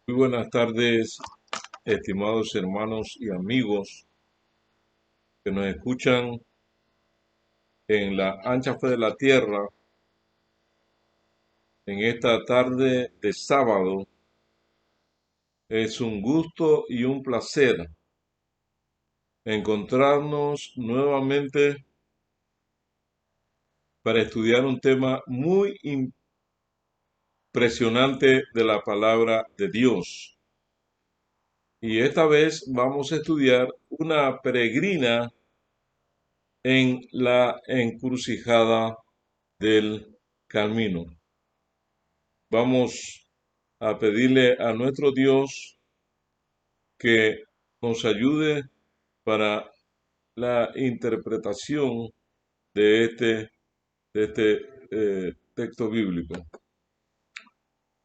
Muy buenas tardes, estimados hermanos y amigos que nos escuchan en la ancha faz de la tierra en esta tarde de sábado. Es un gusto y un placer encontrarnos nuevamente para estudiar un tema muy impresionante de la palabra de Dios. Y esta vez vamos a estudiar una peregrina en la encrucijada del camino. Vamos a pedirle a nuestro Dios que nos ayude para la interpretación de este texto bíblico.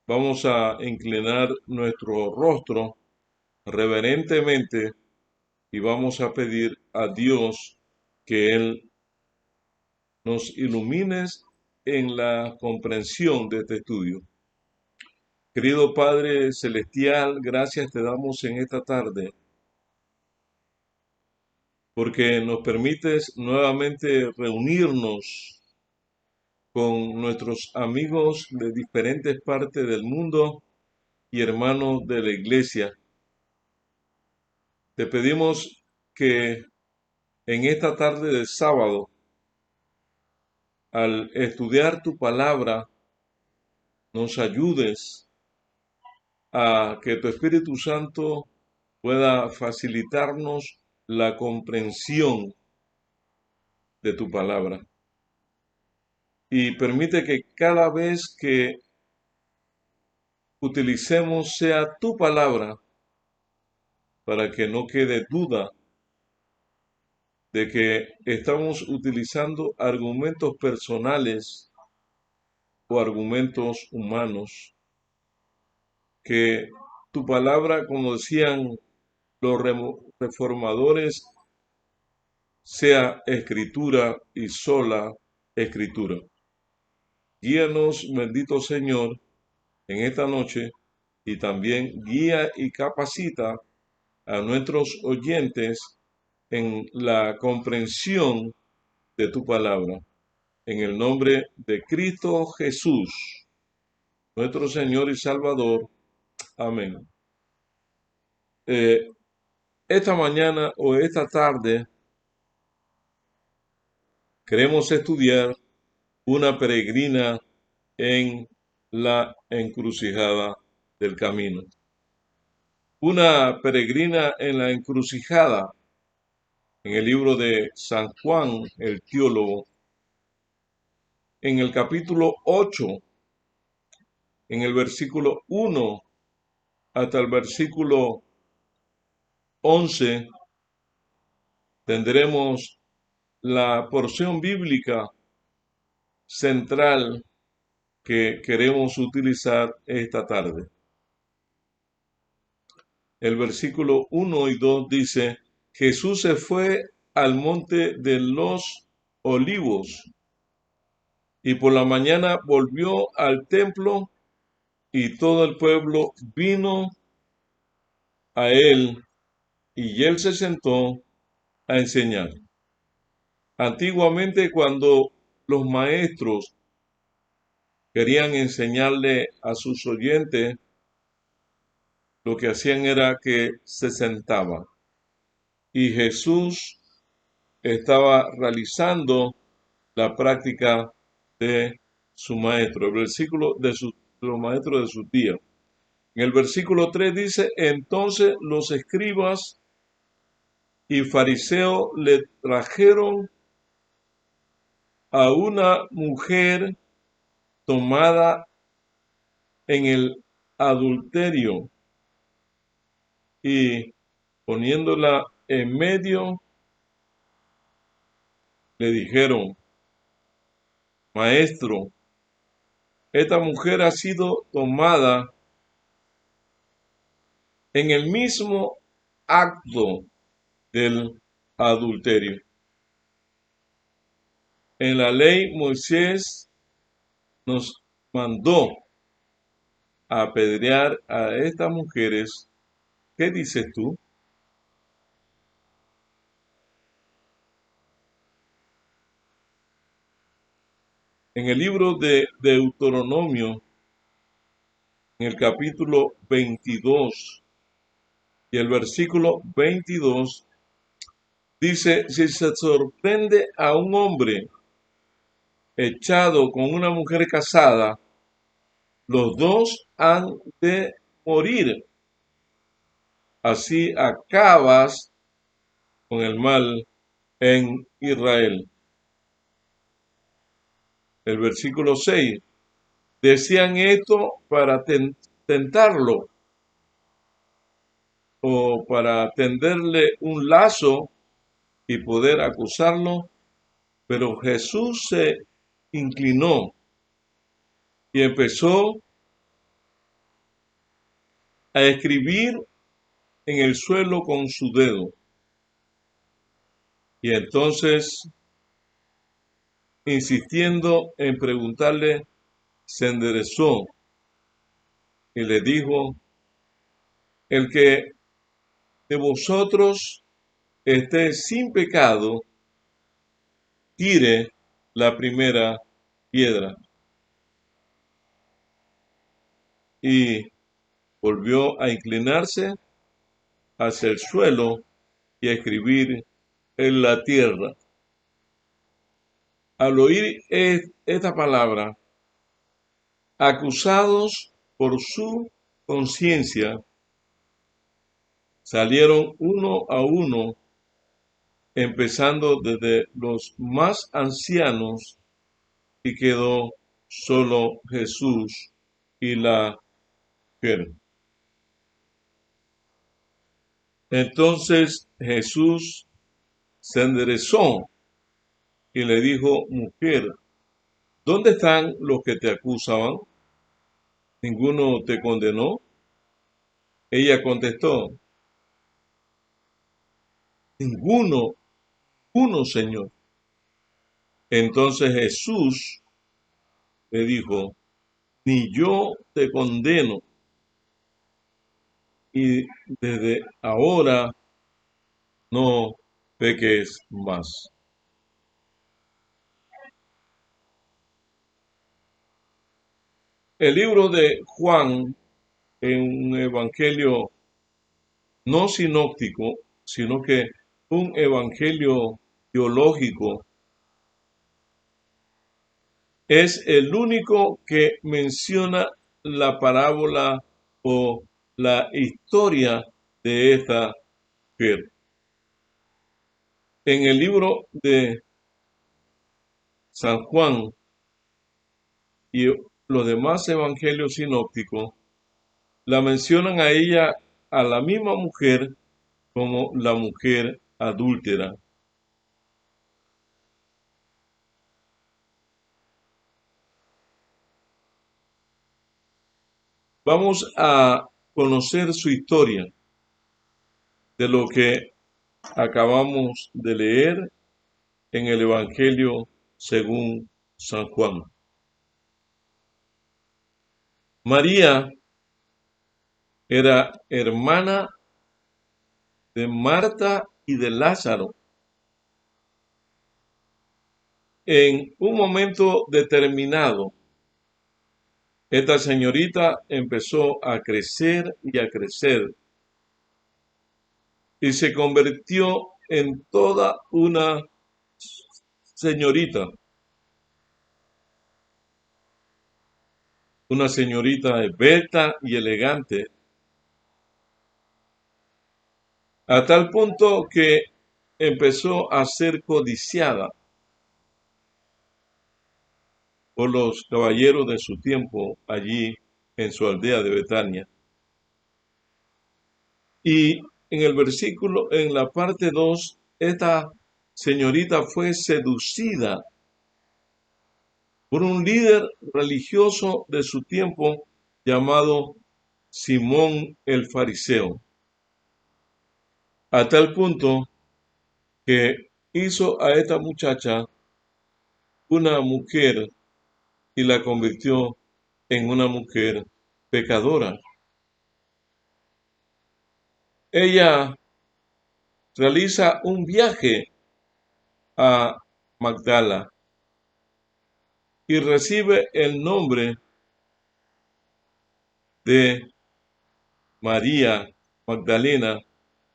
Vamos a inclinar nuestro rostro reverentemente y vamos a pedir a Dios que Él nos ilumine en la comprensión de este estudio. Querido Padre Celestial, gracias te damos en esta tarde porque nos permites nuevamente reunirnos con nuestros amigos de diferentes partes del mundo y hermanos de la iglesia. Te pedimos que en esta tarde de sábado, al estudiar tu palabra, nos ayudes a que tu Espíritu Santo pueda facilitarnos la comprensión de tu palabra. Y permite que cada vez que utilicemos sea tu palabra para que no quede duda de que estamos utilizando argumentos personales o argumentos humanos, que tu palabra, como decían los reformadores, sea escritura y sola escritura. Guíanos, bendito Señor, en esta noche y también guía y capacita a nuestros oyentes en la comprensión de tu palabra. En el nombre de Cristo Jesús, nuestro Señor y Salvador. Amén. Eh, esta mañana o esta tarde queremos estudiar una peregrina en la encrucijada del camino. Una peregrina en la encrucijada, en el libro de San Juan, el teólogo, en el capítulo 8, en el versículo 1 hasta el versículo 11, tendremos la porción bíblica central que queremos utilizar esta tarde. El versículo 1 y 2 dice: Jesús se fue al monte de los olivos y por la mañana volvió al templo y todo el pueblo vino a él y él se sentó a enseñar. Antiguamente, cuando los maestros querían enseñarle a sus oyentes, lo que hacían era que se sentaban. Y Jesús estaba realizando la práctica de su maestro, el versículo de los maestros de sus días. En el versículo 3 dice: entonces los escribas y fariseos le trajeron a una mujer tomada en el adulterio y poniéndola en medio, le dijeron: Maestro, esta mujer ha sido tomada en el mismo acto del adulterio. En la ley Moisés nos mandó apedrear a estas mujeres, ¿qué dices tú? En el libro de Deuteronomio, en el capítulo 22 y el versículo 22, dice, si se sorprende a un hombre echado con una mujer casada, los dos han de morir. Así acabas con el mal en Israel. El versículo 6. Decían esto para tentarlo o para tenderle un lazo y poder acusarlo, pero Jesús se inclinó y empezó a escribir en el suelo con su dedo. Y entonces, insistiendo en preguntarle, se enderezó y le dijo, el que de vosotros esté sin pecado, tire la primera piedra. Y volvió a inclinarse hacia el suelo y a escribir en la tierra. Al oír esta palabra, acusados por su conciencia, salieron uno a uno, empezando desde los más ancianos, y quedó solo Jesús y la mujer. Entonces Jesús se enderezó y le dijo, mujer, ¿dónde están los que te acusaban? ¿Ninguno te condenó? Ella contestó, ninguno, uno, Señor. Entonces Jesús le dijo, ni yo te condeno, y desde ahora no peques más. El libro de Juan, en un evangelio no sinóptico, sino que un evangelio teológico, es el único que menciona la parábola o la historia de esta mujer. En el libro de San Juan y los demás evangelios sinópticos la mencionan a ella, a la misma mujer, como la mujer adúltera. Vamos a conocer su historia de lo que acabamos de leer en el Evangelio según San Juan. María era hermana de Marta y de Lázaro. En un momento determinado, esta señorita empezó a crecer y se convirtió en toda una señorita esbelta y elegante, a tal punto que empezó a ser codiciada por los caballeros de su tiempo allí en su aldea de Betania. Y en el versículo, en la parte 2, esta señorita fue seducida por un líder religioso de su tiempo llamado Simón el Fariseo, a tal punto que hizo a esta muchacha una mujer y la convirtió en una mujer pecadora. Ella realiza un viaje a Magdala y recibe el nombre de María Magdalena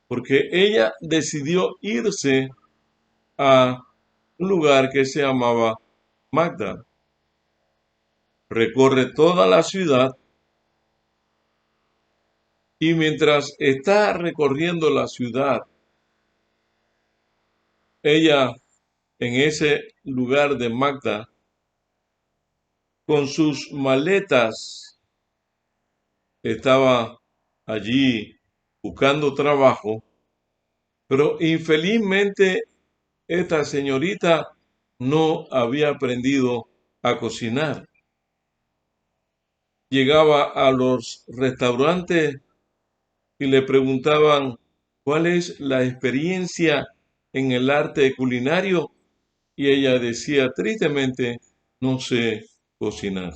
porque ella decidió irse a un lugar que se llamaba Magda. Recorre toda la ciudad y mientras está recorriendo la ciudad, ella en ese lugar de Magda, con sus maletas, estaba allí buscando trabajo, pero infelizmente esta señorita no había aprendido a cocinar. Llegaba a los restaurantes y le preguntaban cuál es la experiencia en el arte culinario y ella decía tristemente, no sé cocinar.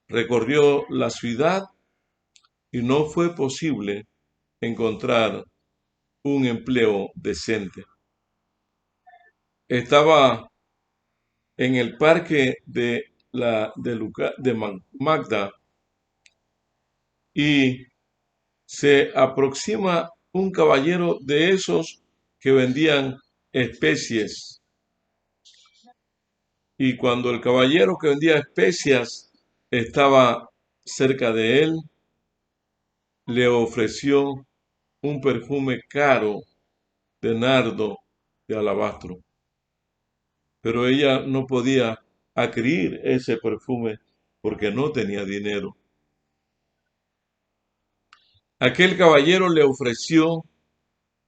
Recorrió la ciudad y no fue posible encontrar un empleo decente. Estaba en el parque de Magda y se aproxima un caballero de esos que vendían especies. Y cuando el caballero que vendía especias estaba cerca de él, le ofreció un perfume caro de nardo de alabastro. Pero ella no podía adquirir ese perfume porque no tenía dinero. Aquel caballero le ofreció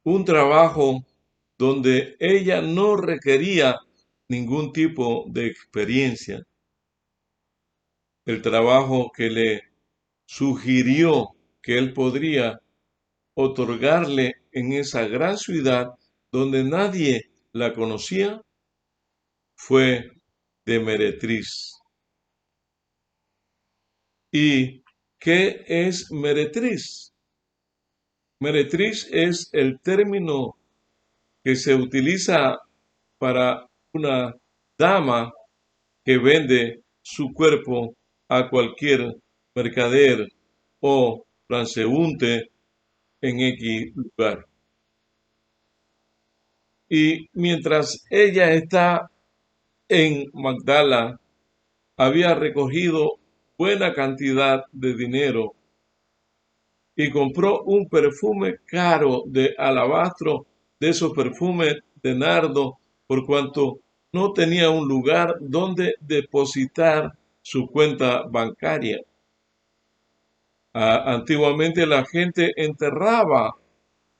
un trabajo donde ella no requería ningún tipo de experiencia. El trabajo que le sugirió que él podría otorgarle en esa gran ciudad donde nadie la conocía fue de meretriz. ¿Y qué es meretriz? Meretriz es el término que se utiliza para una dama que vende su cuerpo a cualquier mercader o transeúnte en X lugar. Y mientras ella está en Magdala, había recogido buena cantidad de dinero y compró un perfume caro de alabastro, de esos perfumes de nardo, por cuanto no tenía un lugar donde depositar su cuenta bancaria. Antiguamente la gente enterraba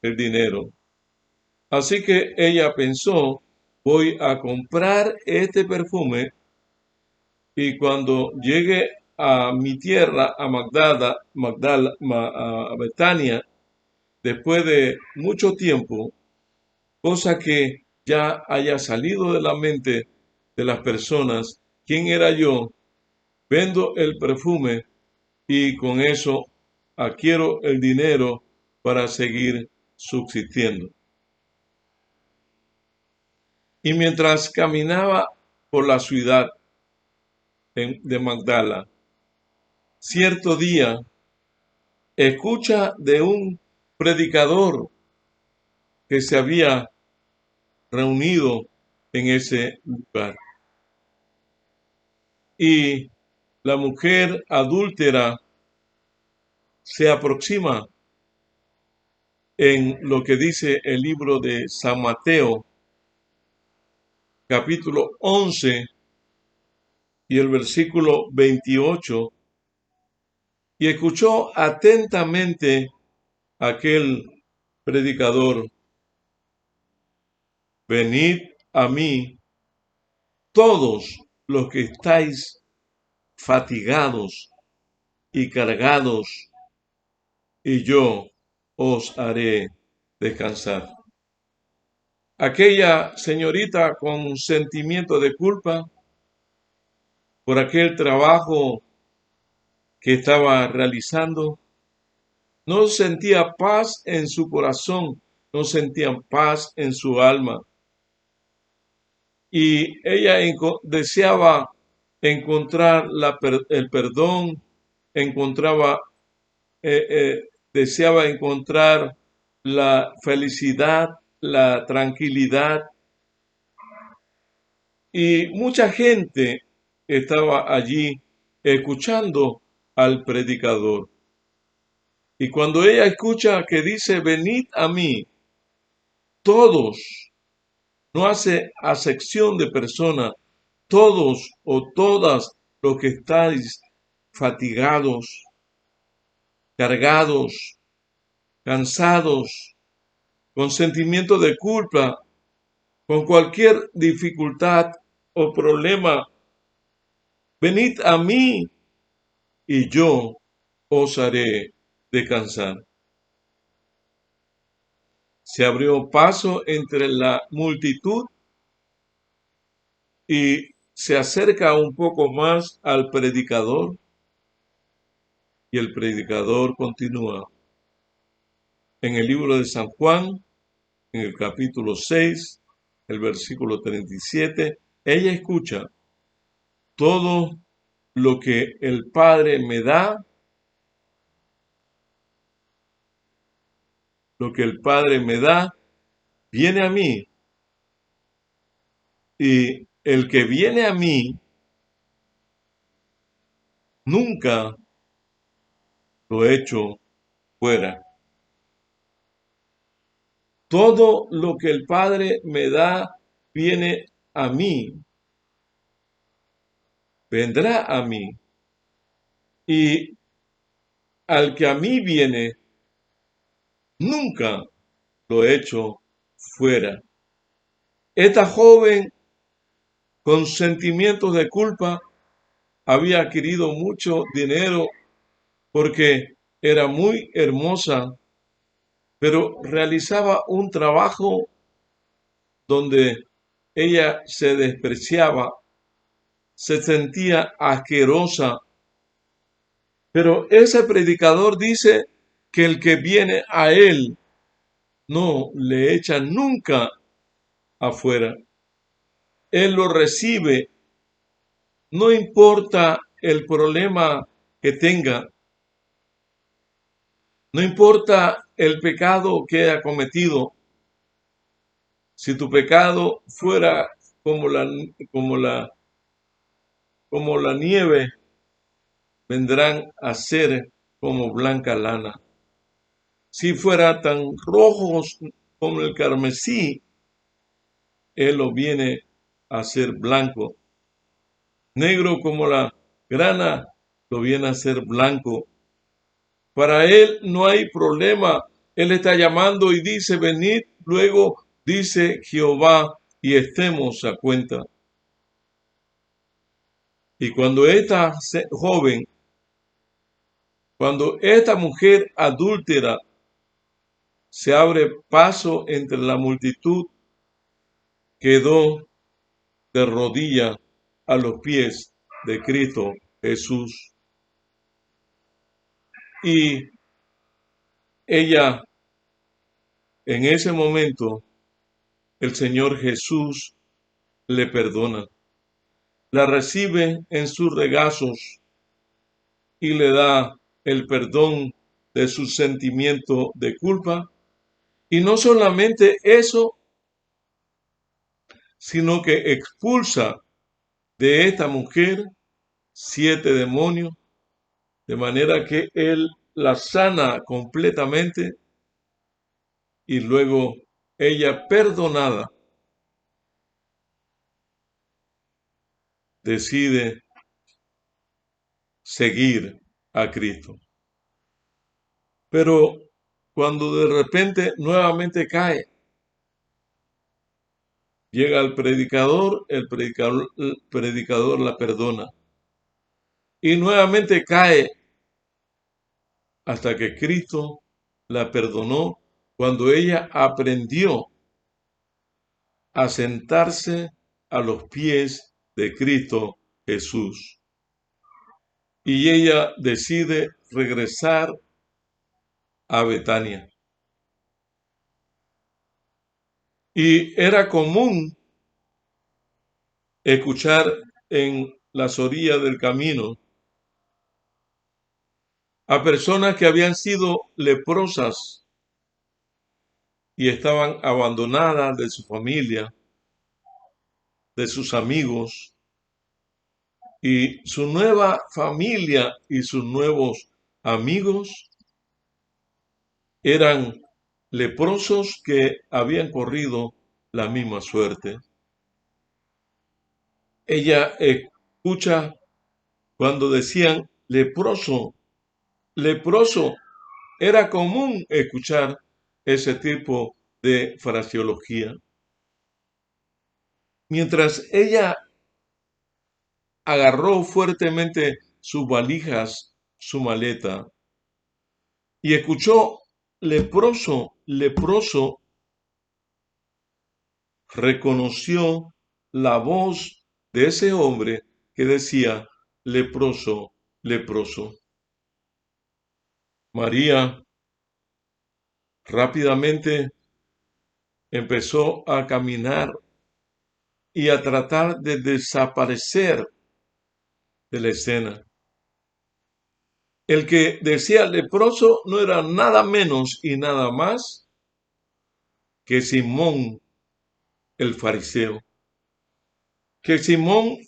el dinero. Así que ella pensó, voy a comprar este perfume y cuando llegue a mi tierra, a a Betania, después de mucho tiempo, cosa que ya haya salido de la mente de las personas, quién era yo, vendo el perfume y con eso adquiero el dinero para seguir subsistiendo. Y mientras caminaba por la ciudad de Magdala, cierto día escucha de un predicador que se había reunido en ese lugar. Y la mujer adúltera se aproxima en lo que dice el libro de San Mateo, capítulo 11 y el versículo 28, y escuchó atentamente aquel predicador: venid a mí todos los que estáis fatigados y cargados, y yo os haré descansar. Aquella señorita con sentimiento de culpa por aquel trabajo que estaba realizando, no sentía paz en su corazón, no sentía paz en su alma. Y ella deseaba encontrar el perdón, encontraba, deseaba encontrar la felicidad, la tranquilidad. Y mucha gente estaba allí escuchando al predicador. Y cuando ella escucha que dice, venid a mí, todos, no hace acepción de persona, todos o todas los que estáis fatigados, cargados, cansados, con sentimiento de culpa, con cualquier dificultad o problema, venid a mí y yo os haré descansar. Se abrió paso entre la multitud y se acerca un poco más al predicador y el predicador continúa. En el libro de San Juan, en el capítulo 6, el versículo 37, ella escucha, todo lo que el Padre me da, lo que el Padre me da, viene a mí. Y el que viene a mí, nunca lo echo fuera. Todo lo que el Padre me da, viene a mí, vendrá a mí. Y al que a mí viene, nunca lo echo fuera. Esta joven, con sentimientos de culpa, había adquirido mucho dinero porque era muy hermosa, pero realizaba un trabajo donde ella se despreciaba, se sentía asquerosa. Pero ese predicador dice que el que viene a él no le echa nunca afuera. Él lo recibe, no importa el problema que tenga, no importa el pecado que haya cometido. Si tu pecado fuera como como la nieve, vendrán a ser como blanca lana. Si fuera tan rojos como el carmesí, él lo viene a hacer blanco. Negro como la grana, lo viene a hacer blanco. Para él no hay problema. Él está llamando y dice, venid, luego dice Jehová, y estemos a cuenta. Y cuando esta joven, cuando esta mujer adúltera se abre paso entre la multitud, quedó de rodillas a los pies de Cristo Jesús. Y ella, en ese momento, el Señor Jesús le perdona, la recibe en sus regazos y le da el perdón de su sentimiento de culpa. Y no solamente eso, sino que expulsa de esta mujer 7 demonios, de manera que él la sana completamente y luego ella perdonada decide seguir a Cristo. Pero cuando de repente nuevamente cae, llega el predicador la perdona y nuevamente cae hasta que Cristo la perdonó cuando ella aprendió a sentarse a los pies de Cristo Jesús. y ella decide regresar a Betania. Y era común escuchar en las orillas del camino a personas que habían sido leprosas y estaban abandonadas de su familia, de sus amigos, y su nueva familia y sus nuevos amigos eran leprosos que habían corrido la misma suerte. Ella escucha cuando decían leproso, leproso. Era común escuchar ese tipo de fraseología. Mientras ella agarró fuertemente sus valijas, su maleta, y escuchó leproso, leproso, reconoció la voz de ese hombre que decía leproso, leproso. María rápidamente empezó a caminar y a tratar de desaparecer de la escena. El que decía leproso no era nada menos y nada más que Simón el fariseo. Que Simón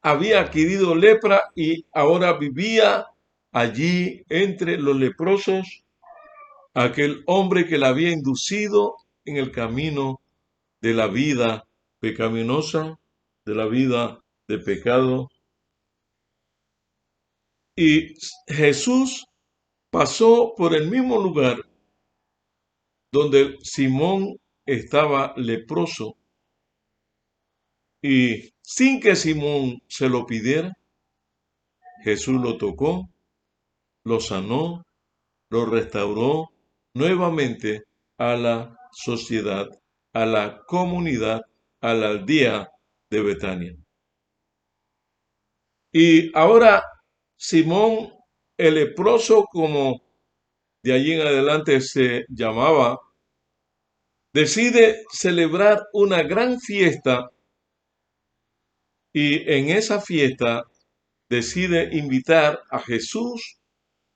había adquirido lepra y ahora vivía allí entre los leprosos, aquel hombre que la había inducido en el camino de la vida pecaminosa, de la vida de pecado. Y Jesús pasó por el mismo lugar donde Simón estaba leproso y sin que Simón se lo pidiera, Jesús lo tocó, lo sanó, lo restauró nuevamente a la sociedad, a la comunidad, a la aldea de Betania. Y ahora Simón el leproso, como de allí en adelante se llamaba, decide celebrar una gran fiesta y en esa fiesta decide invitar a Jesús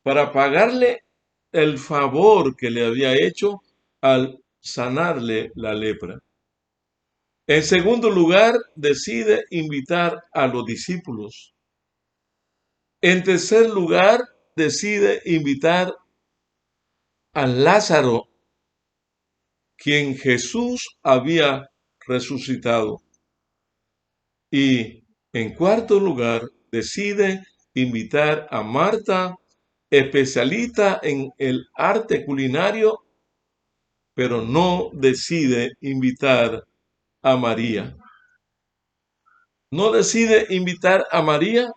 para pagarle el favor que le había hecho al sanarle la lepra. En segundo lugar, decide invitar a los discípulos. En tercer lugar, decide invitar a Lázaro, quien Jesús había resucitado. Y en cuarto lugar, decide invitar a Marta, especialista en el arte culinario, pero no decide invitar a María. No decide invitar a María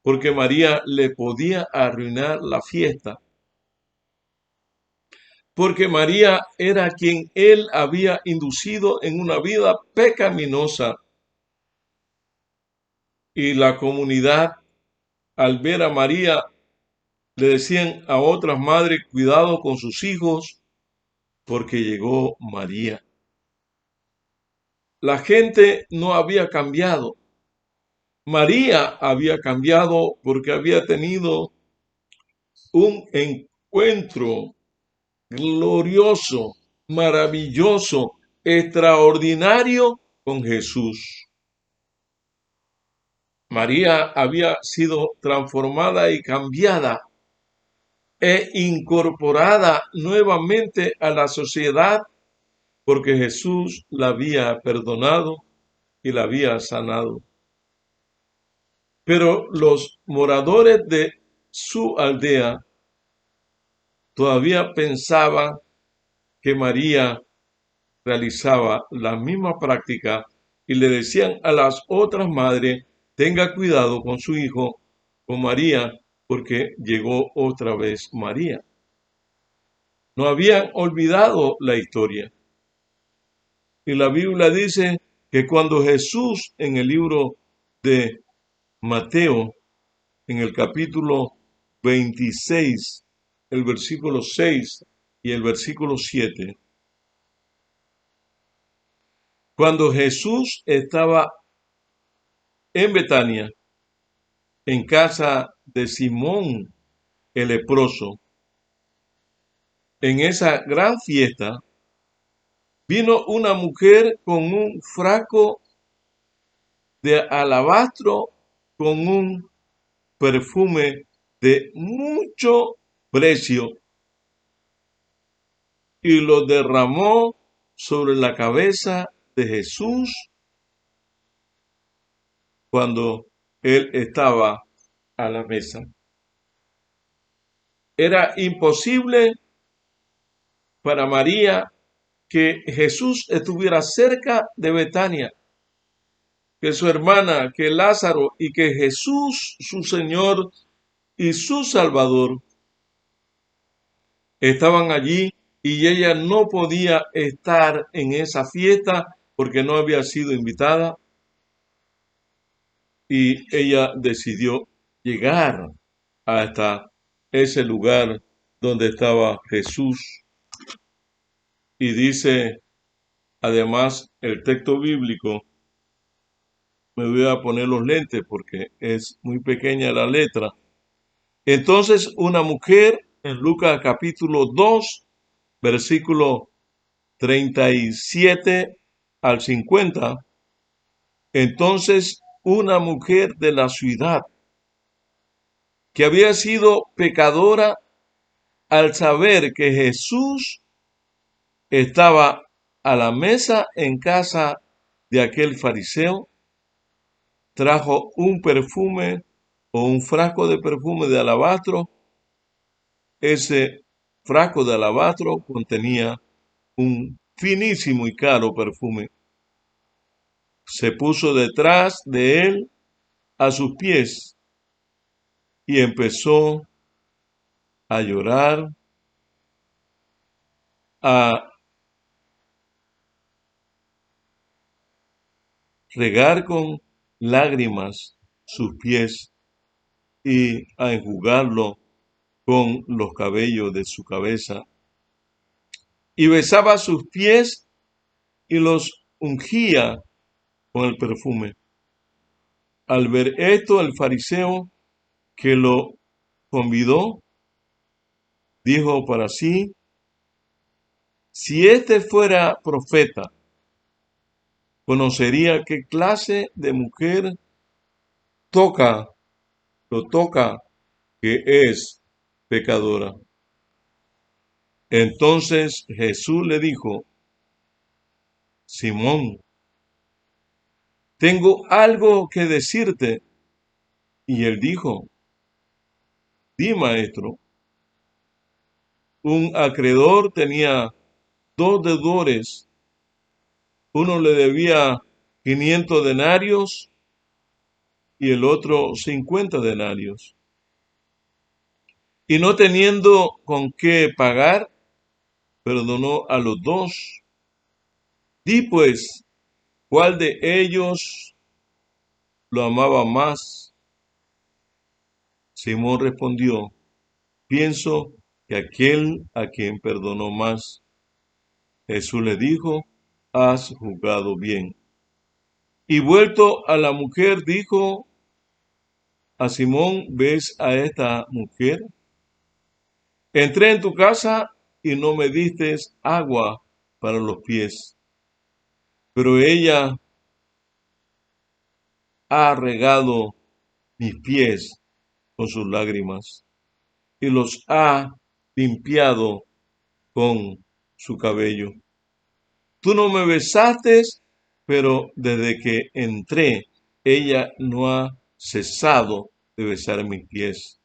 porque María le podía arruinar la fiesta. Porque María era quien él había inducido en una vida pecaminosa. Y la comunidad, al ver a María, le decían a otras madres, cuidado con sus hijos, porque llegó María. La gente no había cambiado. María había cambiado porque había tenido un encuentro glorioso, maravilloso, extraordinario con Jesús. María había sido transformada y cambiada e incorporada nuevamente a la sociedad porque Jesús la había perdonado y la había sanado. Pero los moradores de su aldea todavía pensaban que María realizaba la misma práctica y le decían a las otras madres, tenga cuidado con su hijo, con María, porque llegó otra vez María. No habían olvidado la historia. Y la Biblia dice que cuando Jesús en el libro de Mateo en el capítulo 26, el versículo 6 y el versículo 7. Cuando Jesús estaba en Betania, en casa de Simón el leproso, en esa gran fiesta, vino una mujer con un frasco de alabastro con un perfume de mucho precio y lo derramó sobre la cabeza de Jesús cuando él estaba a la mesa. Era imposible para María que Jesús estuviera cerca de Betania, que su hermana, que Lázaro y que Jesús, su Señor y su Salvador, estaban allí y ella no podía estar en esa fiesta porque no había sido invitada y ella decidió llegar hasta ese lugar donde estaba Jesús. Y dice, además, el texto bíblico, me voy a poner los lentes porque es muy pequeña la letra. Entonces una mujer, en Lucas capítulo 2, versículo 37 al 50, entonces una mujer de la ciudad que había sido pecadora al saber que Jesús estaba a la mesa en casa de aquel fariseo, trajo un perfume o un frasco de perfume de alabastro. Ese frasco de alabastro contenía un finísimo y caro perfume. Se puso detrás de él a sus pies y empezó a llorar, a regar con lágrimas sus pies y a enjugarlo con los cabellos de su cabeza. Y besaba sus pies y los ungía con el perfume. Al ver esto, el fariseo que lo convidó dijo para sí, si este fuera profeta, conocería qué clase de mujer lo toca, que es pecadora. Entonces Jesús le dijo, Simón, tengo algo que decirte. Y él dijo, di, maestro. Un acreedor tenía dos deudores. Uno le debía 500 denarios y el otro 50 denarios. Y no teniendo con qué pagar, perdonó a los dos. Di pues, ¿cuál de ellos lo amaba más? Simón respondió, pienso que aquel a quien perdonó más. Jesús le dijo, has juzgado bien. Y vuelto a la mujer, dijo a Simón, ¿ves a esta mujer? Entré en tu casa y no me diste agua para los pies, pero ella ha regado mis pies con sus lágrimas y los ha limpiado con su cabello. Tú no me besaste, pero desde que entré, ella no ha cesado de besar mis pies.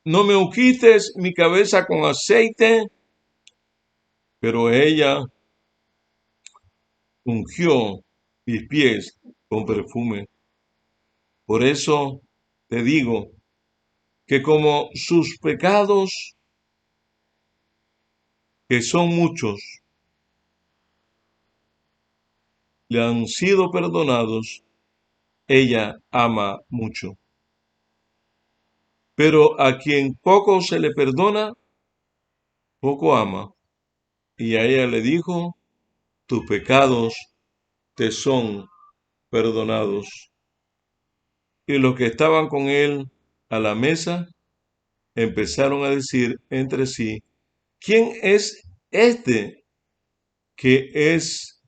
No me ungiste mi cabeza con aceite, pero ella ungió mis pies con perfume. Por eso te digo que como sus pecados, que son muchos, le han sido perdonados, ella ama mucho. Pero a quien poco se le perdona, poco ama. Y a ella le dijo, tus pecados te son perdonados. Y los que estaban con él a la mesa empezaron a decir entre sí, ¿quién es este que es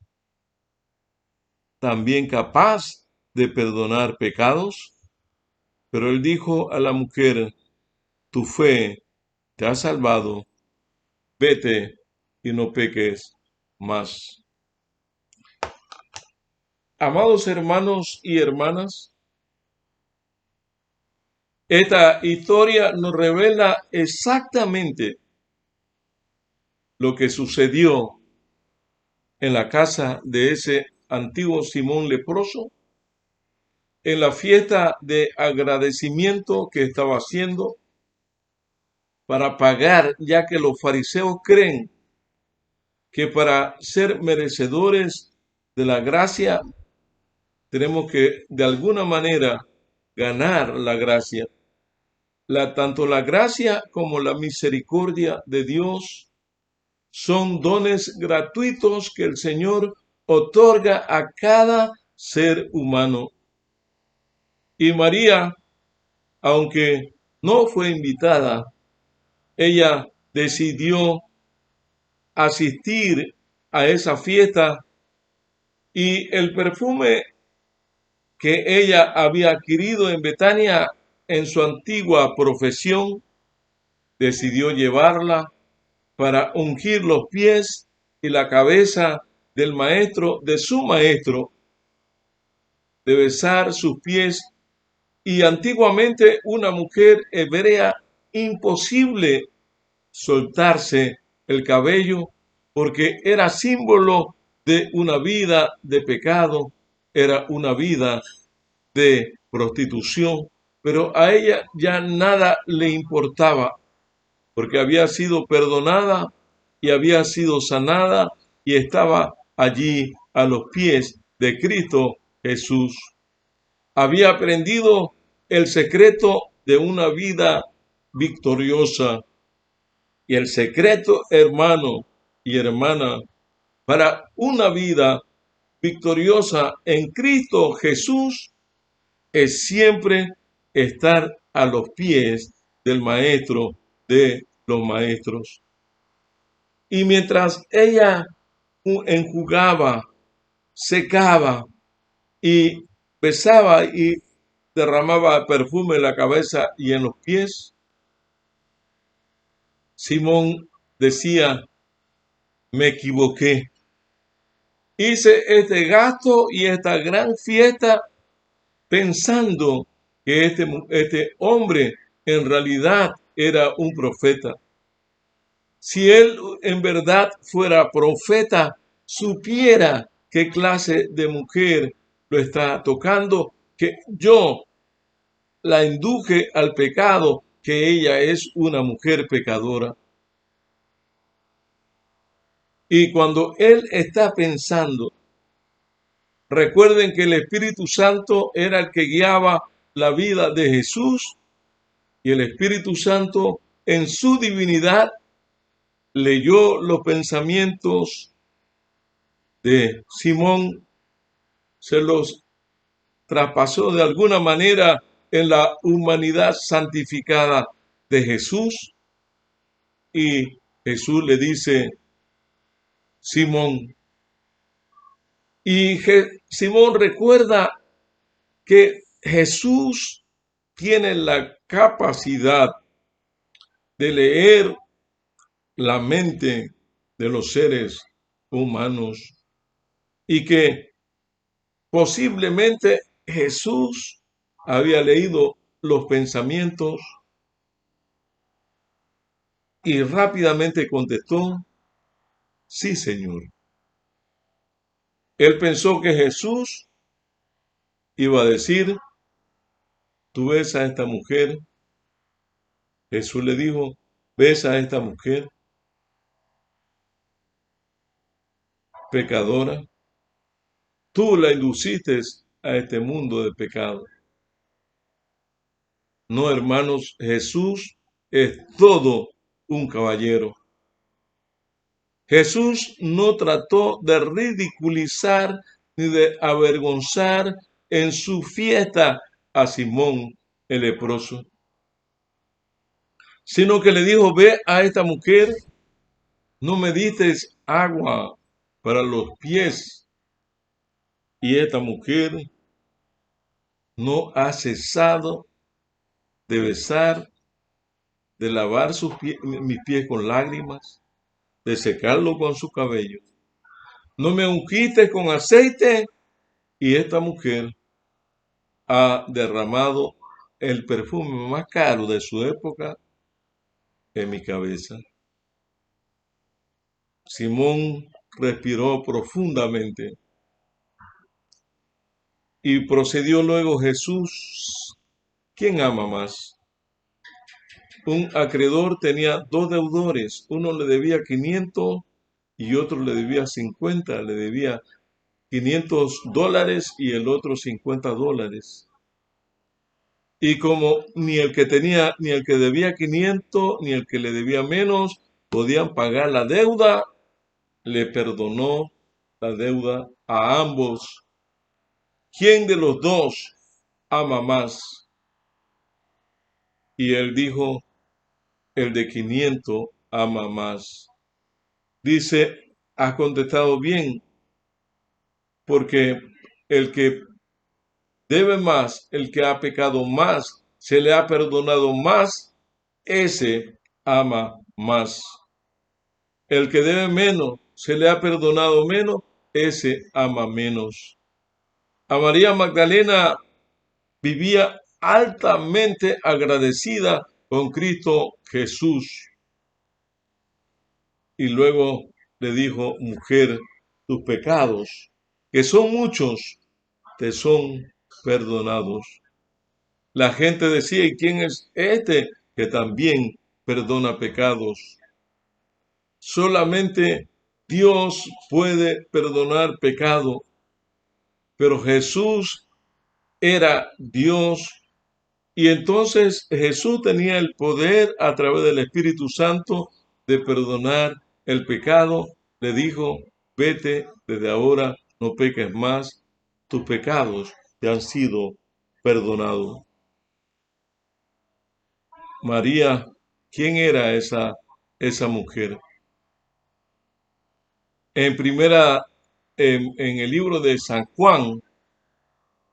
también capaz de perdonar pecados? Pero él dijo a la mujer, tu fe te ha salvado, vete y no peques más. Amados hermanos y hermanas, esta historia nos revela exactamente lo que sucedió en la casa de ese antiguo Simón leproso, en la fiesta de agradecimiento que estaba haciendo para pagar, ya que los fariseos creen que para ser merecedores de la gracia tenemos que de alguna manera ganar la gracia. Tanto la gracia como la misericordia de Dios son dones gratuitos que el Señor otorga a cada ser humano. Y María, aunque no fue invitada, ella decidió asistir a esa fiesta y el perfume que ella había adquirido en Betania en su antigua profesión, decidió llevarla para ungir los pies y la cabeza del maestro, de su maestro, de besar sus pies. Y antiguamente una mujer hebrea imposible soltarse el cabello porque era símbolo de una vida de pecado, era una vida de prostitución, pero a ella ya nada le importaba porque había sido perdonada y había sido sanada y estaba allí a los pies de Cristo Jesús. Había aprendido el secreto de una vida victoriosa. Y el secreto, hermano y hermana, para una vida victoriosa en Cristo Jesús es siempre estar a los pies del Maestro de los maestros. Y mientras ella enjugaba, secaba y besaba y derramaba perfume en la cabeza y en los pies, Simón decía, me equivoqué. Hice este gasto y esta gran fiesta pensando que este hombre en realidad era un profeta. Si él en verdad fuera profeta, supiera qué clase de mujer lo está tocando, que yo la induje al pecado, que ella es una mujer pecadora. Y cuando él está pensando, recuerden que el Espíritu Santo era el que guiaba la vida de Jesús y el Espíritu Santo en su divinidad leyó los pensamientos de Simón, se los traspasó de alguna manera en la humanidad santificada de Jesús y Jesús le dice, Simón, y Simón recuerda que Jesús tiene la capacidad de leer la mente de los seres humanos y que posiblemente Jesús había leído los pensamientos y rápidamente contestó, sí, Señor. Él pensó que Jesús iba a decir, tú ves a esta mujer. Jesús le dijo, ves a esta mujer pecadora. Tú la induciste a este mundo de pecado. No, hermanos, Jesús es todo un caballero. Jesús no trató de ridiculizar ni de avergonzar en su fiesta a Simón el leproso, sino que le dijo: ve a esta mujer, no me disteis agua para los pies, y esta mujer no ha cesado de besar, de lavar mis pies con lágrimas, de secarlo con su cabello. No me ungiste con aceite, y esta mujer ha derramado el perfume más caro de su época en mi cabeza. Simón respiró profundamente y procedió luego Jesús. ¿Quién ama más? Un acreedor tenía dos deudores, uno le debía 500 y otro le debía 50, le debía $500 y el otro $50. Y como ni el que tenía, ni el que debía 500, ni el que le debía menos, podían pagar la deuda, le perdonó la deuda a ambos. ¿Quién de los dos ama más? Y él dijo: el de 500 ama más. Dice: has contestado bien, porque el que debe más, el que ha pecado más, se le ha perdonado más, ese ama más. El que debe menos, se le ha perdonado menos, ese ama menos. A María Magdalena vivía altamente agradecida con Cristo Jesús. Y luego le dijo: mujer, tus pecados, que son muchos, te son perdonados. La gente decía: ¿y quién es este que también perdona pecados? Solamente Dios puede perdonar pecado, pero Jesús era Dios, y entonces Jesús tenía el poder a través del Espíritu Santo de perdonar el pecado. Le dijo: vete desde ahora, no peques más, tus pecados te han sido perdonados. María, ¿quién era esa mujer? En el libro de San Juan,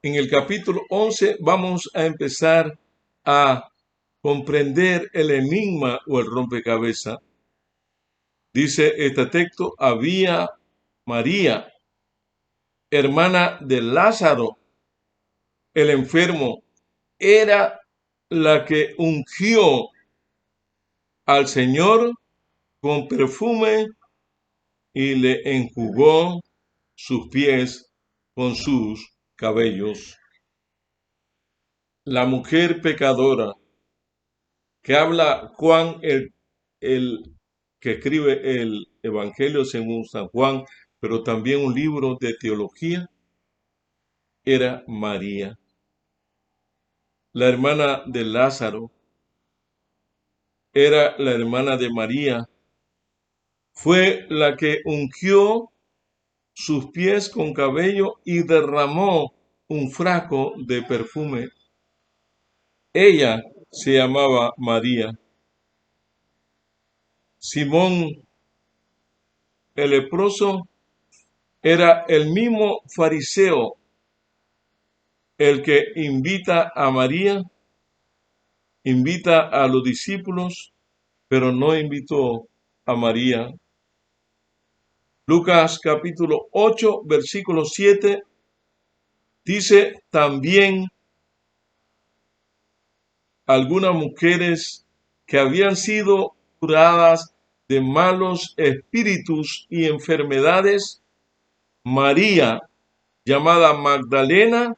en el capítulo 11, vamos a empezar a comprender el enigma o el rompecabezas. Dice este texto: había María, hermana de Lázaro, el enfermo, era la que ungió al Señor con perfume y le enjugó sus pies con sus cabellos. La mujer pecadora que habla Juan, el que escribe el Evangelio según San Juan, pero también un libro de teología, era María, la hermana de Lázaro, era la hermana de María, fue la que ungió sus pies con cabello y derramó un frasco de perfume. Ella se llamaba María. Simón el leproso era el mismo fariseo el que invita a María, invita a los discípulos, pero no invitó a María. Lucas capítulo 8, versículo 7, dice: también algunas mujeres que habían sido curadas de malos espíritus y enfermedades, María, llamada Magdalena,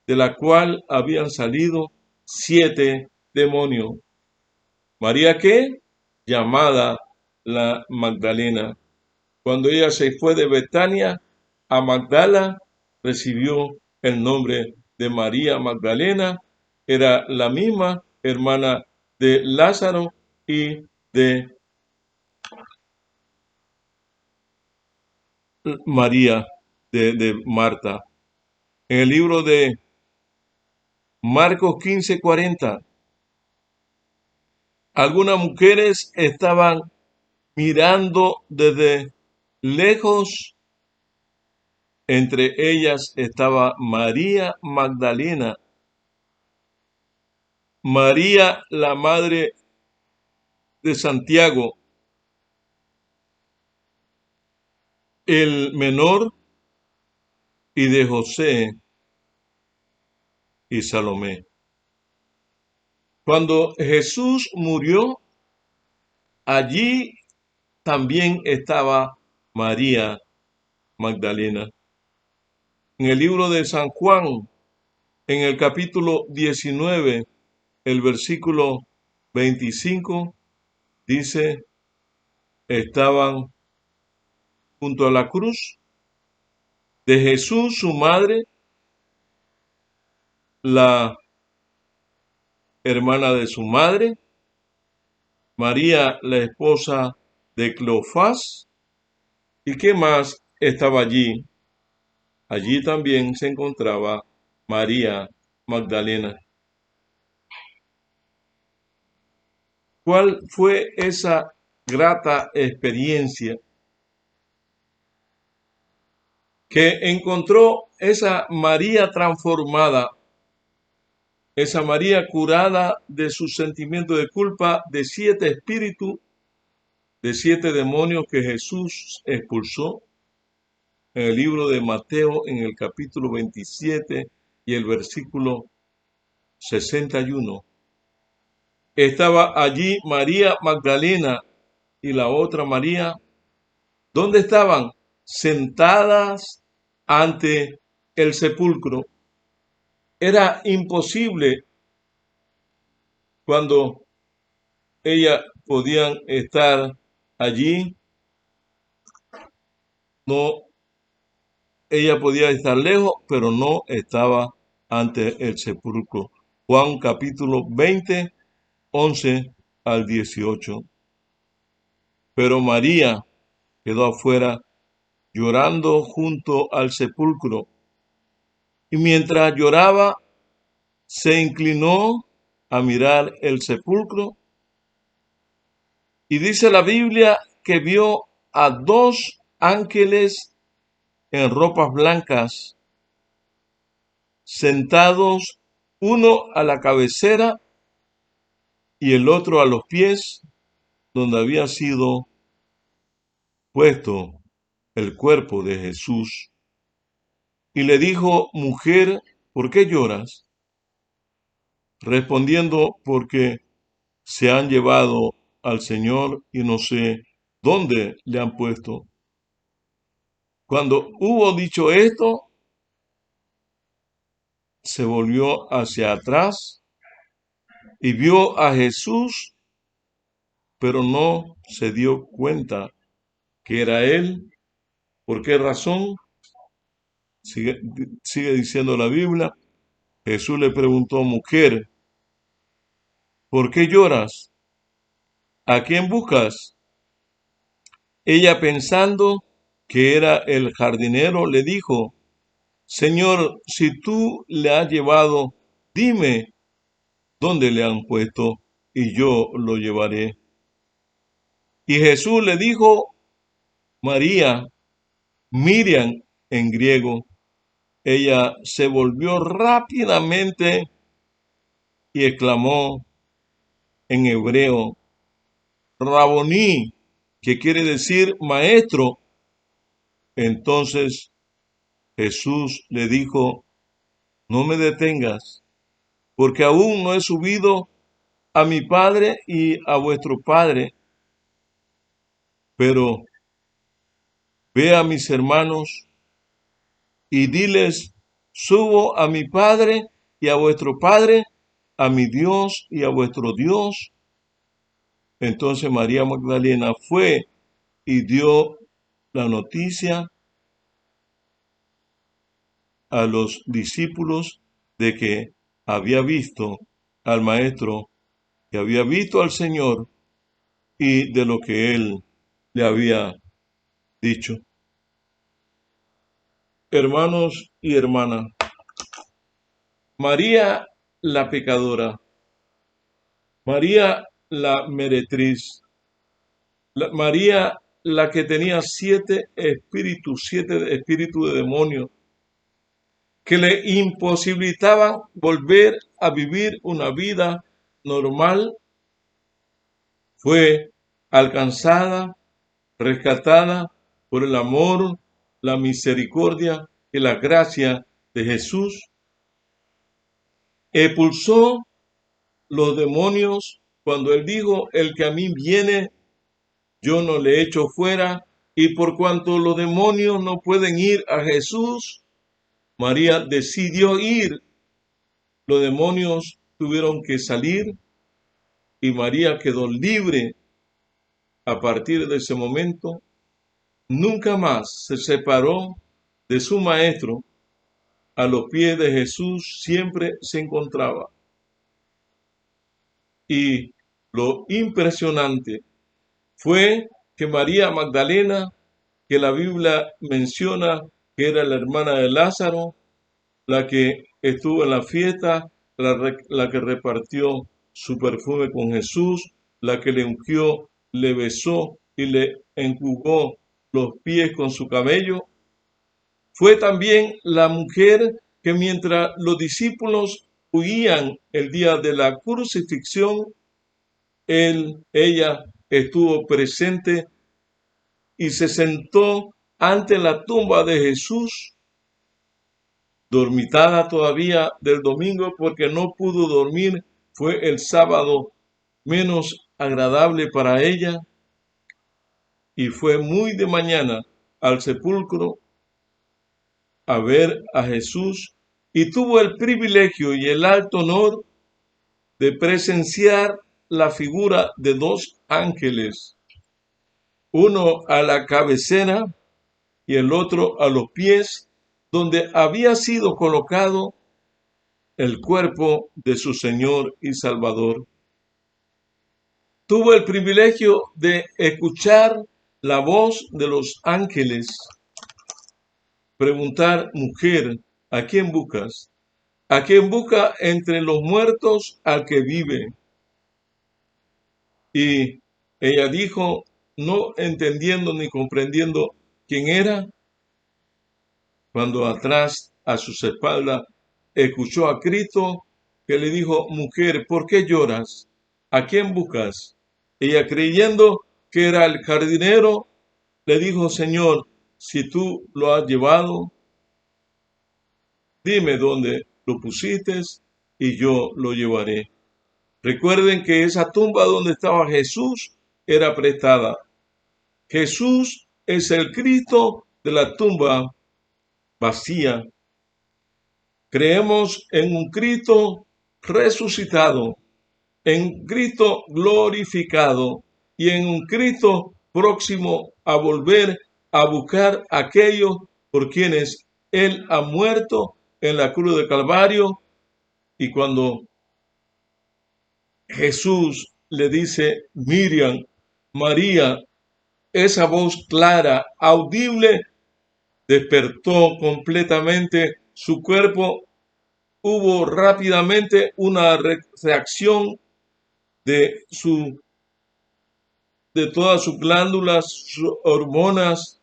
de la cual habían salido 7 demonios. María, ¿qué? Llamada la Magdalena. Cuando ella se fue de Betania a Magdala, recibió el nombre de María Magdalena, era la misma hermana de Lázaro y de María, de Marta. En el libro de Marcos 15:40, algunas mujeres estaban mirando desde lejos. Entre ellas estaba María Magdalena, María la madre de Santiago, el menor, y de José y Salomé. Cuando Jesús murió, allí también estaba María Magdalena. En el libro de San Juan, en el capítulo 19, el versículo 25, dice, estaban junto a la cruz de Jesús, su madre, la hermana de su madre, María, la esposa de Cleofás, ¿y qué más estaba allí? Allí también se encontraba María Magdalena. ¿Cuál fue esa grata experiencia que encontró esa María transformada, esa María curada de su sentimiento de culpa, de 7 espíritus, de 7 demonios que Jesús expulsó? En el libro de Mateo, en el capítulo 27 y el versículo 61. Estaba allí María Magdalena y la otra María. ¿Dónde estaban? Sentadas ante el sepulcro. Era imposible cuando ellas podían estar allí. No, ella podía estar lejos, pero no estaba ante el sepulcro. Juan capítulo 20, 11 al 18. Pero María quedó afuera llorando junto al sepulcro. Y mientras lloraba, se inclinó a mirar el sepulcro. Y dice la Biblia que vio a 2 ángeles en ropas blancas, sentados, uno a la cabecera y el otro a los pies, donde había sido puesto el cuerpo de Jesús. Y le dijo, mujer, ¿por qué lloras? Respondiendo, porque se han llevado al Señor y no sé dónde le han puesto. Cuando hubo dicho esto, se volvió hacia atrás y vio a Jesús, pero no se dio cuenta que era él. ¿Por qué razón? Sigue diciendo la Biblia. Jesús le preguntó, mujer, ¿por qué lloras? ¿A quién buscas? Ella, pensando que era el jardinero, le dijo, Señor, si tú le has llevado, dime dónde le han puesto y yo lo llevaré. Y Jesús le dijo, María, Miriam en griego. Ella se volvió rápidamente y exclamó en hebreo, Raboní, que quiere decir maestro. Entonces Jesús le dijo, no me detengas, porque aún no he subido a mi Padre y a vuestro Padre, pero ve a mis hermanos y diles, subo a mi Padre y a vuestro Padre, a mi Dios y a vuestro Dios. Entonces María Magdalena fue y dio la noticia a los discípulos de que había visto al Maestro, que había visto al Señor y de lo que Él le había dicho. Hermanos y hermanas, María la pecadora, María la meretriz, María la que tenía siete espíritus de demonios, que le imposibilitaban volver a vivir una vida normal, fue alcanzada, rescatada por el amor, la misericordia y la gracia de Jesús. Expulsó los demonios cuando Él dijo: el que a mí viene, yo no le echo fuera. Y por cuanto los demonios no pueden ir a Jesús, María decidió ir. Los demonios tuvieron que salir y María quedó libre. A partir de ese momento, nunca más se separó de su Maestro. A los pies de Jesús siempre se encontraba. Y lo impresionante fue que María Magdalena, que la Biblia menciona que era la hermana de Lázaro, la que estuvo en la fiesta, la que repartió su perfume con Jesús, la que le ungió, le besó y le enjugó los pies con su cabello, fue también la mujer que mientras los discípulos huían el día de la crucifixión, ella estuvo presente y se sentó ante la tumba de Jesús, dormitada todavía del domingo porque no pudo dormir. Fue el sábado menos agradable para ella y fue muy de mañana al sepulcro a ver a Jesús y tuvo el privilegio y el alto honor de presenciar la figura de dos ángeles, uno a la cabecera y el otro a los pies, donde había sido colocado el cuerpo de su Señor y Salvador. Tuvo el privilegio de escuchar la voz de los ángeles, preguntar: mujer, ¿a quién buscas? ¿A quién busca entre los muertos al que vive? Y ella dijo, no entendiendo ni comprendiendo quién era, cuando atrás a sus espaldas escuchó a Cristo que le dijo: mujer, ¿por qué lloras? ¿A quién buscas? Ella, creyendo que era el jardinero, le dijo: Señor, si tú lo has llevado, dime dónde lo pusiste y yo lo llevaré. Recuerden que esa tumba donde estaba Jesús era prestada. Jesús es el Cristo de la tumba vacía. Creemos en un Cristo resucitado, en un Cristo glorificado y en un Cristo próximo a volver a buscar a aquellos por quienes Él ha muerto en la cruz de Calvario. Y cuando Jesús le dice: Miriam, María, esa voz clara, audible, despertó completamente su cuerpo. Hubo rápidamente una reacción de todas sus glándulas, sus hormonas.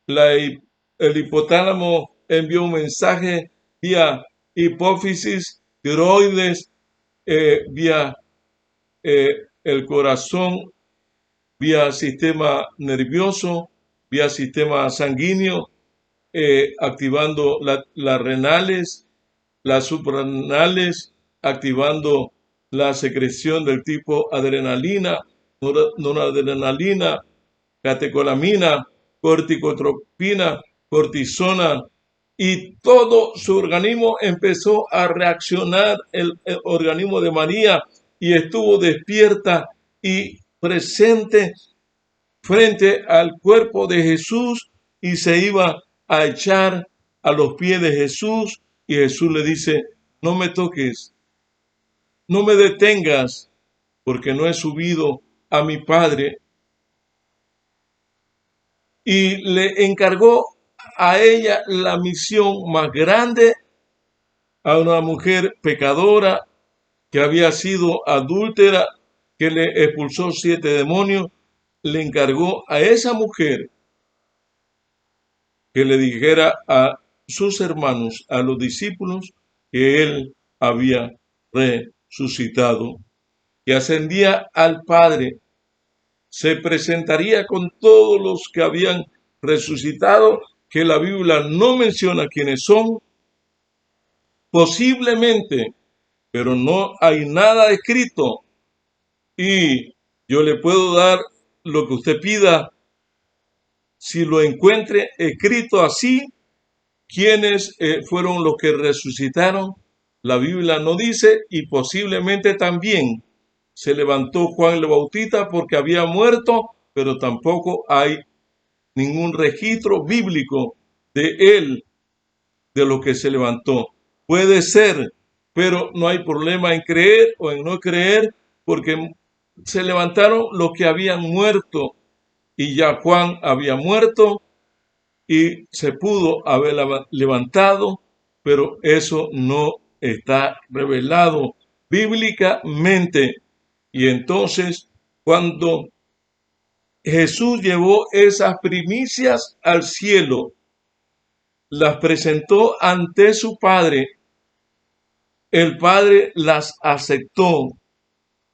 El hipotálamo envió un mensaje vía hipófisis, tiroides, vía el corazón, vía sistema nervioso, vía sistema sanguíneo, activando las renales, las suprarrenales, activando la secreción del tipo adrenalina, noradrenalina, catecolamina, corticotropina, cortisona, y todo su organismo empezó a reaccionar, el organismo de María, y estuvo despierta y presente frente al cuerpo de Jesús y se iba a echar a los pies de Jesús, y Jesús le dice: no me toques, no me detengas, porque no he subido a mi Padre. Y le encargó a ella la misión más grande, a una mujer pecadora que había sido adúltera, que le expulsó 7 demonios, le encargó a esa mujer que le dijera a sus hermanos, a los discípulos, que él había resucitado, que ascendía al Padre, se presentaría con todos los que habían resucitado, que la Biblia no menciona quiénes son, posiblemente, pero no hay nada escrito. Y yo le puedo dar lo que usted pida, si lo encuentre escrito así, quiénes fueron los que resucitaron. La Biblia no dice, y posiblemente también se levantó Juan el Bautista porque había muerto, pero tampoco hay ningún registro bíblico de él, de lo que se levantó. Puede ser, pero no hay problema en creer o en no creer, porque se levantaron los que habían muerto, y ya Juan había muerto y se pudo haber levantado, pero eso no está revelado bíblicamente. Y entonces, cuando Jesús llevó esas primicias al cielo, las presentó ante su Padre, el Padre las aceptó.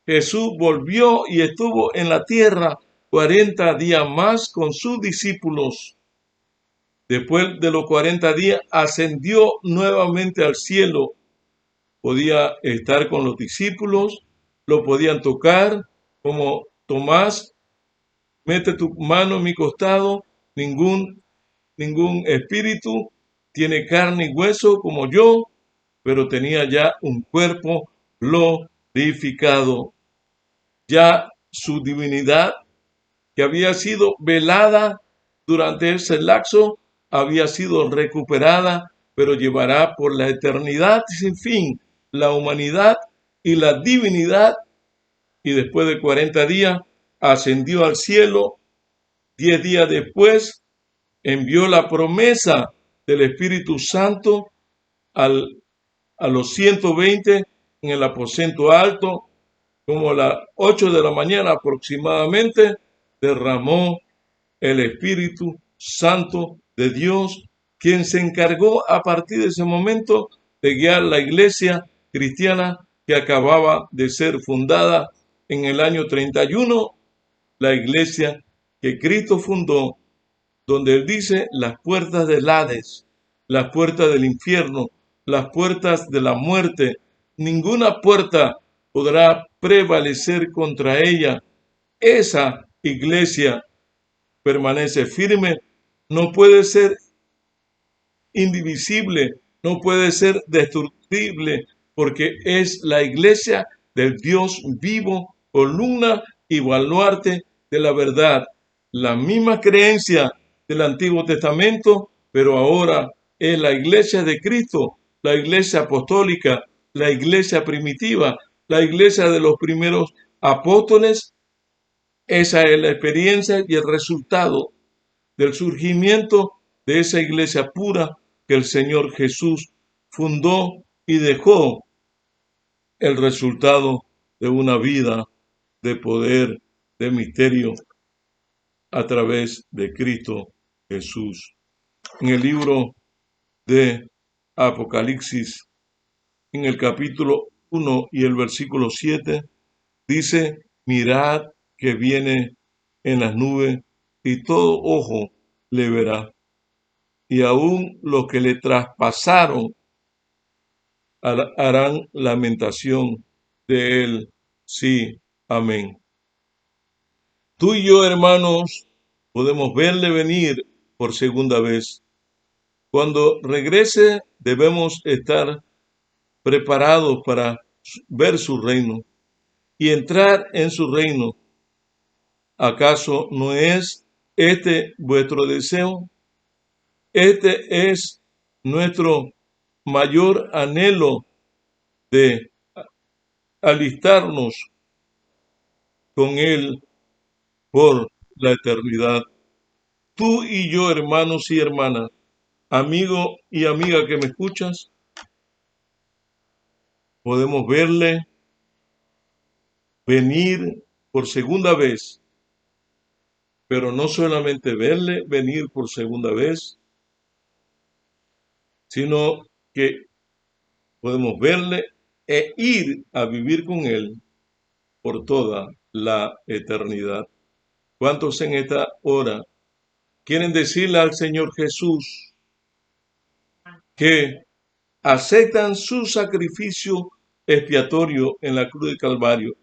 Jesús volvió y estuvo en la tierra 40 días más con sus discípulos. Después de los 40 días ascendió nuevamente al cielo. Podía estar con los discípulos, lo podían tocar, como Tomás, mete tu mano en mi costado, ningún espíritu tiene carne y hueso como yo, pero tenía ya un cuerpo glorificado. Ya su divinidad, que había sido velada durante ese lapso, había sido recuperada, pero llevará por la eternidad sin fin la humanidad y la divinidad. Y después de 40 días ascendió al cielo. 10 días después envió la promesa del Espíritu Santo a los 120 en el aposento alto, como a las 8 de la mañana aproximadamente, derramó el Espíritu Santo de Dios, quien se encargó a partir de ese momento de guiar la iglesia cristiana que acababa de ser fundada en el año 31, la iglesia que Cristo fundó, donde él dice: las puertas del Hades, las puertas del infierno, las puertas de la muerte, ninguna puerta podrá prevalecer contra ella. Esa iglesia permanece firme, no puede ser indivisible, no puede ser destructible, porque es la iglesia del Dios vivo, columna y baluarte de la verdad. La misma creencia del Antiguo Testamento, pero ahora es la iglesia de Cristo, la iglesia apostólica, la iglesia primitiva, la iglesia de los primeros apóstoles. Esa es la experiencia y el resultado del surgimiento de esa iglesia pura que el Señor Jesús fundó y dejó el resultado de una vida de poder, de misterio, a través de Cristo Jesús. En el libro de Apocalipsis, en el capítulo 1 y el versículo 7, dice: mirad que viene en las nubes y todo ojo le verá, y aún los que le traspasaron harán lamentación de él. Sí, amén. Tú y yo, hermanos, podemos verle venir por segunda vez. Cuando regrese, debemos estar preparados para ver su reino y entrar en su reino. ¿Acaso no es este vuestro deseo? Este es nuestro mayor anhelo, de alistarnos con Él por la eternidad. Tú y yo, hermanos y hermanas, amigo y amiga que me escuchas, podemos verle venir por segunda vez, pero no solamente verle venir por segunda vez, sino que podemos verle e ir a vivir con Él por toda la eternidad. ¿Cuántos en esta hora quieren decirle al Señor Jesús que aceptan su sacrificio expiatorio en la cruz del Calvario,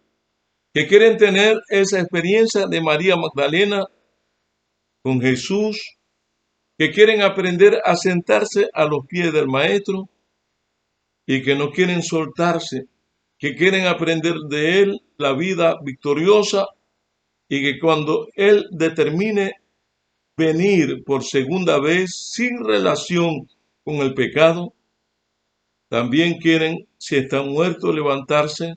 que quieren tener esa experiencia de María Magdalena con Jesús, que quieren aprender a sentarse a los pies del Maestro y que no quieren soltarse, que quieren aprender de Él la vida victoriosa y que cuando Él determine venir por segunda vez sin relación con el pecado, también quieren, si están muertos, levantarse,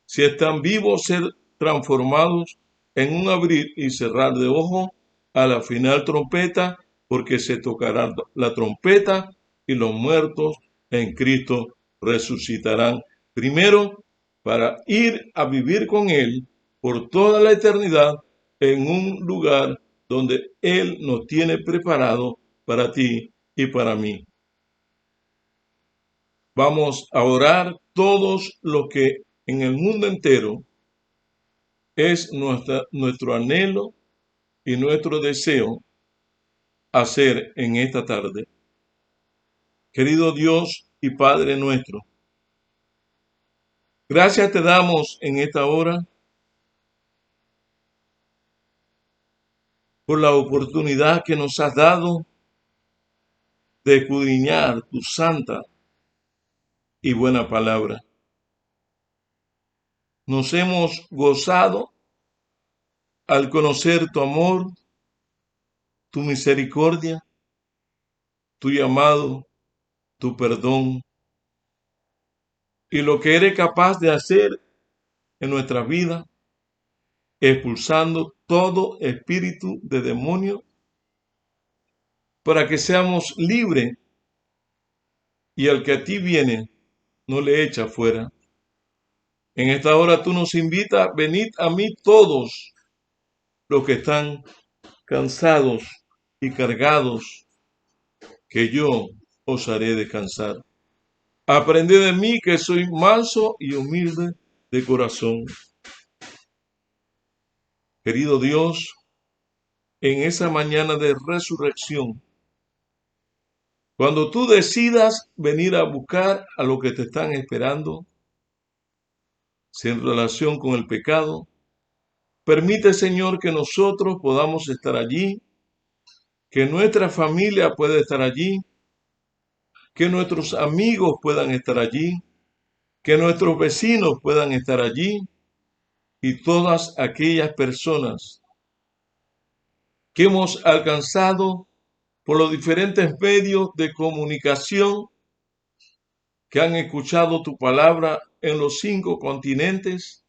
si están vivos, ser transformados en un abrir y cerrar de ojos a la final trompeta, porque se tocará la trompeta y los muertos en Cristo resucitarán. Primero, para ir a vivir con Él por toda la eternidad en un lugar donde Él nos tiene preparado para ti y para mí. Vamos a orar todos los que en el mundo entero es nuestro anhelo y nuestro deseo hacer en esta tarde. Querido Dios y Padre nuestro, gracias te damos en esta hora por la oportunidad que nos has dado de escudriñar tu santa y buena palabra. Nos hemos gozado al conocer tu amor, tu misericordia, tu llamado, tu perdón y lo que eres capaz de hacer en nuestra vida, expulsando todo espíritu de demonio para que seamos libres y al que a ti viene no le echa fuera. En esta hora tú nos invitas, venid a mí todos los que están cansados y cargados, que yo os haré descansar. Aprended de mí que soy manso y humilde de corazón. Querido Dios, en esa mañana de resurrección, cuando tú decidas venir a buscar a los que te están esperando, sin relación con el pecado, permite, Señor, que nosotros podamos estar allí, que nuestra familia pueda estar allí, que nuestros amigos puedan estar allí, que nuestros vecinos puedan estar allí y todas aquellas personas que hemos alcanzado por los diferentes medios de comunicación que han escuchado tu palabra en los 5 continentes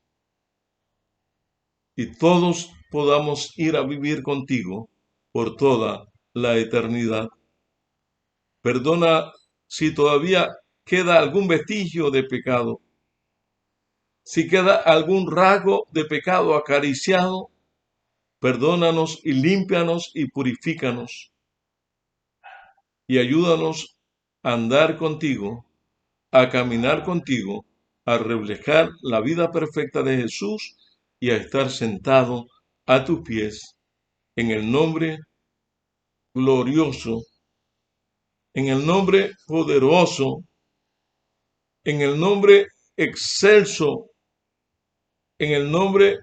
y todos podamos ir a vivir contigo por toda la eternidad. Perdona si todavía queda algún vestigio de pecado, si queda algún rasgo de pecado acariciado, perdónanos y límpianos y purifícanos y ayúdanos a andar contigo, a caminar contigo, a reflejar la vida perfecta de Jesús y a estar sentado a tus pies en el nombre glorioso, en el nombre poderoso, en el nombre excelso, en el nombre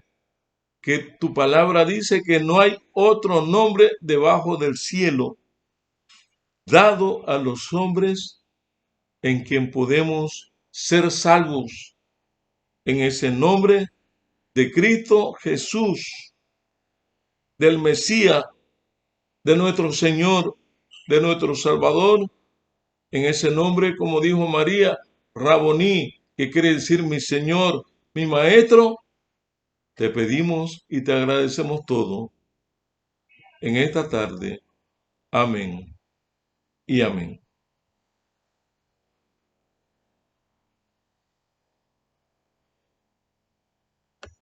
que tu palabra dice que no hay otro nombre debajo del cielo dado a los hombres en quien podemos ser salvos, en ese nombre de Cristo Jesús, del Mesías, de nuestro Señor, de nuestro Salvador, en ese nombre, como dijo María, Raboní, que quiere decir mi Señor, mi Maestro, te pedimos y te agradecemos todo en esta tarde. Amén y amén.